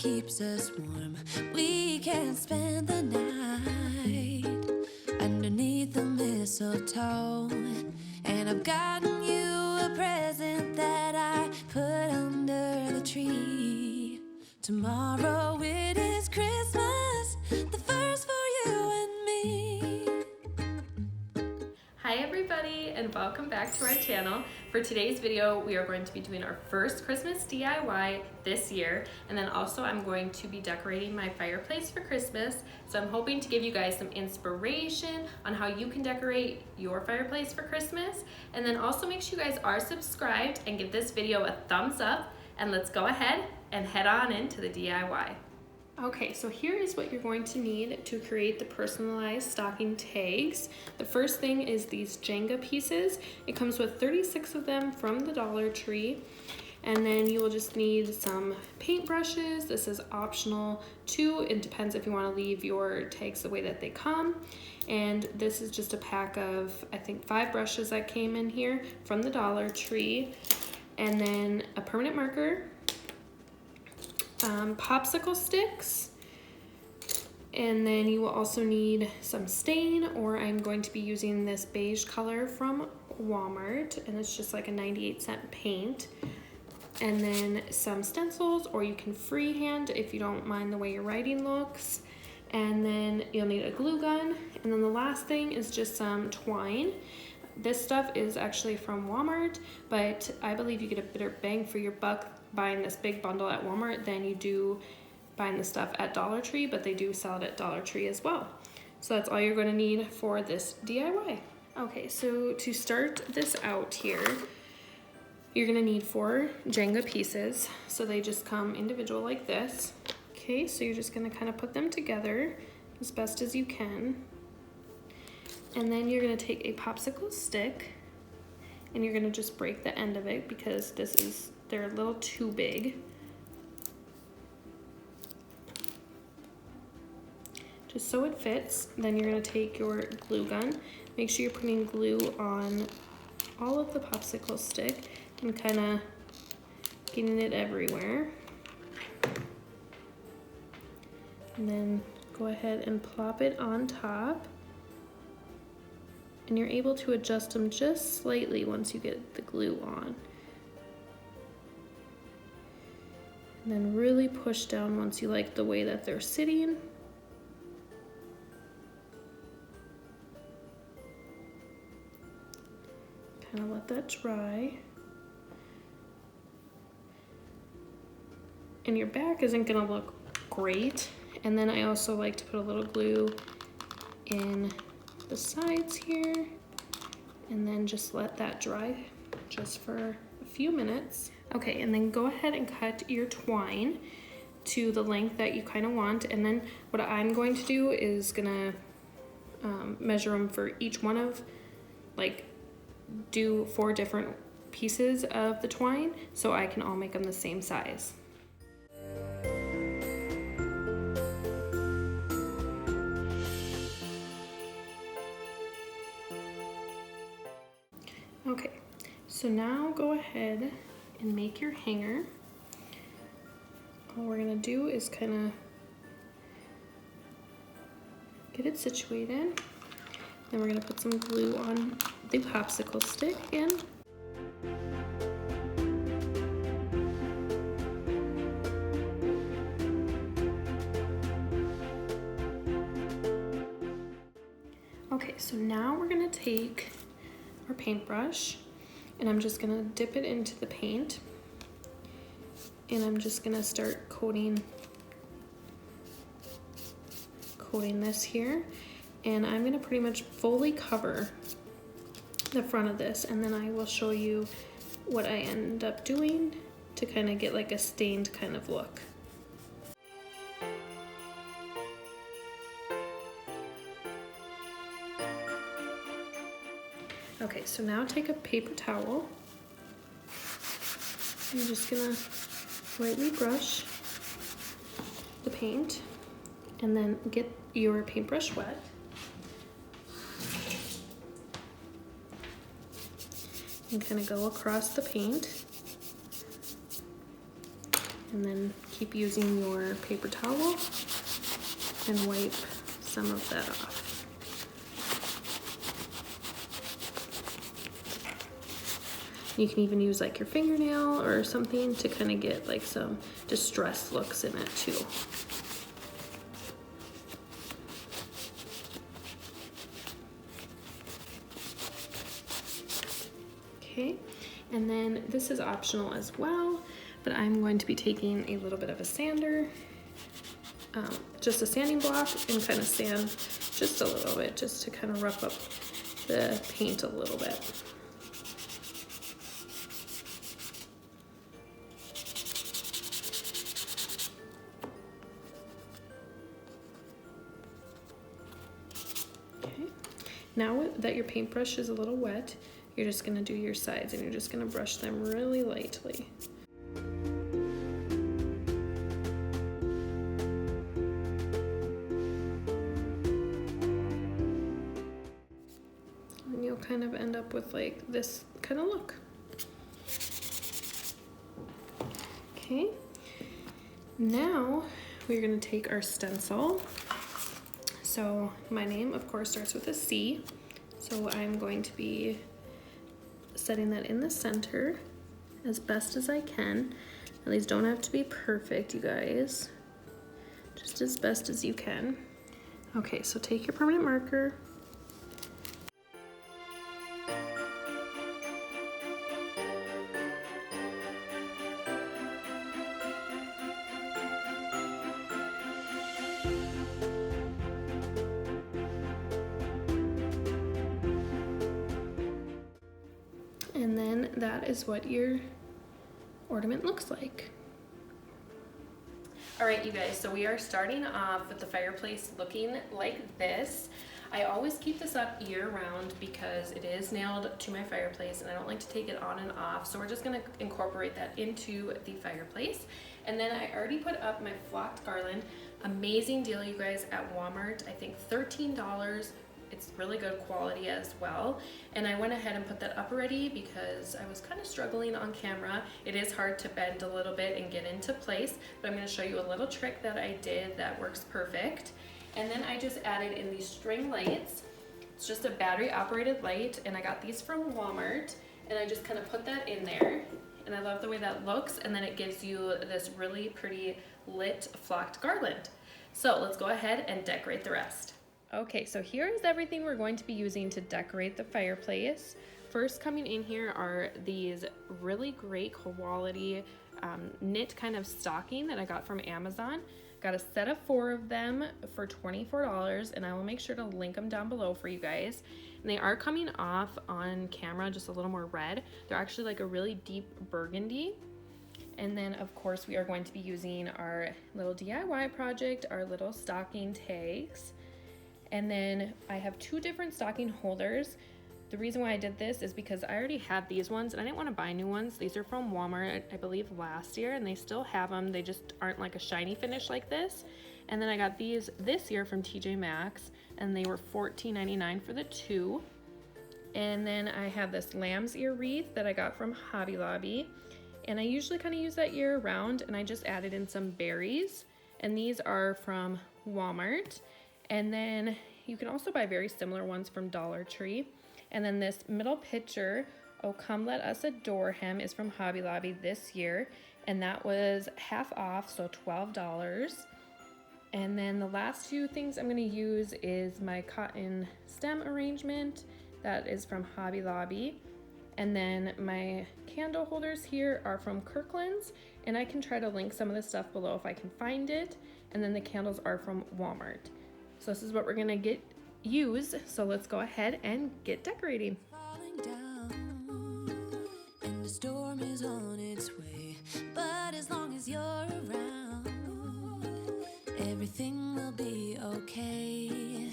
keeps us warm. We can spend the night underneath the mistletoe. And I've gotten you a present that I put under the tree. Tomorrow it is Christmas, the first for you and me. Hi everybody, and welcome back to our channel. For today's video, we are going to be doing our first Christmas DIY this year, and then also I'm going to be decorating my fireplace for Christmas. So I'm hoping to give you guys some inspiration on how you can decorate your fireplace for Christmas, and then also make sure you guys are subscribed and give this video a thumbs up, and let's go ahead and head on into the DIY. Okay, so here is what you're going to need to create the personalized stocking tags. The first thing is these Jenga pieces. It comes with 36 of them from the Dollar Tree. And then you will just need some paint brushes. This is optional too. It depends if you want to leave your tags the way that they come. And this is just a pack of, I think, 5 brushes that came in here from the Dollar Tree. And then a permanent marker, popsicle sticks, and then you will also need some stain, or I'm going to be using this beige color from Walmart, and it's just like a 98-cent paint, and then some stencils, or you can freehand if you don't mind the way your writing looks, and then you'll need a glue gun, and then the last thing is just some twine. This stuff is actually from Walmart, but I believe you get a better bang for your buck buying this big bundle at Walmart than you do buying the stuff at Dollar Tree, but they do sell it at Dollar Tree as well. So that's all you're going to need for this DIY. Okay, so to start this out here, you're going to need 4 Jenga pieces. So they just come individual like this. Okay, so you're just going to kind of put them together as best as you can. And then you're going to take a popsicle stick and you're going to just break the end of it because they're a little too big. Just so it fits. Then you're going to take your glue gun. Make sure you're putting glue on all of the popsicle stick and kind of getting it everywhere. And then go ahead and plop it on top. And you're able to adjust them just slightly once you get the glue on. And then really push down once you like the way that they're sitting. Kind of let that dry. And your back isn't gonna look great. And then I also like to put a little glue in the sides here, and then just let that dry just for a few minutes. Okay, and then go ahead and cut your twine to the length that you kind of want, and then what I'm going to do is gonna measure them for each one of, like, do 4 different pieces of the twine so I can all make them the same size. Okay, so now go ahead and make your hanger. All we're gonna do is kind of get it situated. Then we're gonna put some glue on the popsicle stick again. Okay, so now we're gonna take our paintbrush and I'm just gonna dip it into the paint, and I'm just gonna start coating this here, and I'm gonna pretty much fully cover the front of this, and then I will show you what I end up doing to kind of get like a stained kind of look. Okay, so now take a paper towel. I'm just gonna lightly brush the paint and then get your paintbrush wet. And kind of go across the paint. And then keep using your paper towel and wipe some of that off. You can even use like your fingernail or something to kind of get like some distressed looks in it too. Okay, and then this is optional as well, but I'm going to be taking a little bit of a sander, just a sanding block, and kind of sand just a little bit, just to kind of rough up the paint a little bit. Okay, now that your paintbrush is a little wet, you're just going to do your sides and you're just going to brush them really lightly. And you'll kind of end up with like this kind of look. Okay, now we're going to take our stencil. So my name, of course, starts with a C. So I'm going to be setting that in the center as best as I can. Now these don't have to be perfect, you guys. Just as best as you can. Okay, so take your permanent marker. And then that is what your ornament looks like. All right, you guys, so we are starting off with the fireplace looking like this. I always keep this up year round because it is nailed to my fireplace and I don't like to take it on and off. So we're just gonna incorporate that into the fireplace. And then I already put up my flocked garland. Amazing deal, you guys, at Walmart. I think $13. It's really good quality as well. And I went ahead and put that up already because I was kind of struggling on camera. It is hard to bend a little bit and get into place, but I'm going to show you a little trick that I did that works perfect. And then I just added in these string lights. It's just a battery operated light and I got these from Walmart and I just kind of put that in there and I love the way that looks, and then it gives you this really pretty lit flocked garland. So let's go ahead and decorate the rest. Okay, so here is everything we're going to be using to decorate the fireplace. First coming in here are these really great quality knit kind of stocking that I got from Amazon. Got a set of 4 of them for $24, and I will make sure to link them down below for you guys. And they are coming off on camera just a little more red. They're actually like a really deep burgundy. And then of course we are going to be using our little DIY project, our little stocking tags. And then I have 2 different stocking holders. The reason why I did this is because I already had these ones and I didn't want to buy new ones. These are from Walmart, I believe last year, and they still have them. They just aren't like a shiny finish like this. And then I got these this year from TJ Maxx and they were $14.99 for the 2. And then I have this lamb's ear wreath that I got from Hobby Lobby. And I usually kind of use that year round, and I just added in some berries. And these are from Walmart. And then you can also buy very similar ones from Dollar Tree. And then this middle picture, "Oh Come Let Us Adore Him," is from Hobby Lobby this year. And that was half off, so $12. And then the last 2 things I'm gonna use is my cotton stem arrangement. That is from Hobby Lobby. And then my candle holders here are from Kirkland's. And I can try to link some of the stuff below if I can find it. And then the candles are from Walmart. So this is what we're gonna use. So let's go ahead and get decorating. Falling down, and the storm is on its way. But as long as you're around, everything will be okay.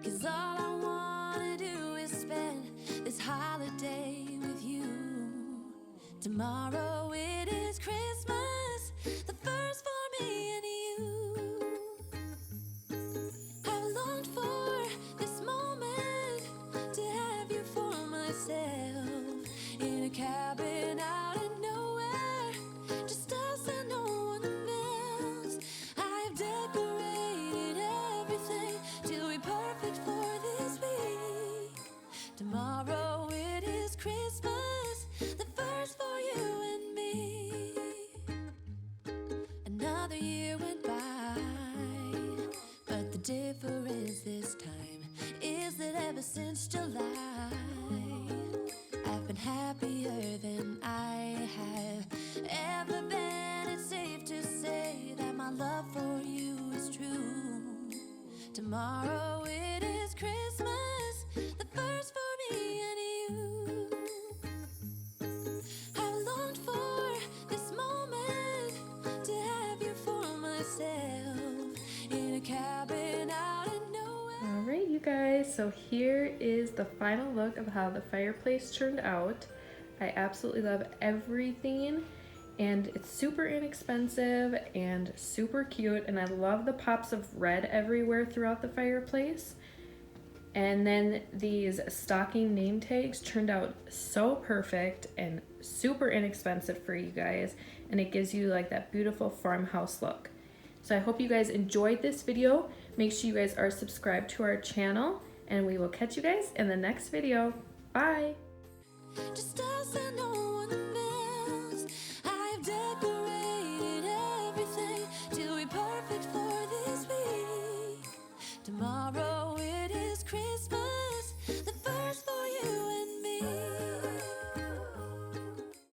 'Cause all I wanna do is spend this holiday with you. Tomorrow it is Christmas, the first for me and you. I've longed for this moment to have you for myself in a cabin out in nowhere, just us and no one the difference this time is that ever since July, I've been happier than I have ever been. It's safe to say that my love for you is true. Tomorrow it is Christmas, the first for me and you. I've longed for this moment to have you for myself in a cabin out in nowhere. Alright, you guys, so here is the final look of how the fireplace turned out. I absolutely love everything, and it's super inexpensive and super cute, and I love the pops of red everywhere throughout the fireplace. And then these stocking name tags turned out so perfect and super inexpensive for you guys, and it gives you like that beautiful farmhouse look. So I hope you guys enjoyed this video. Make sure you guys are subscribed to our channel, and we will catch you guys in the next video. Bye! Just us and no one else. I've decorated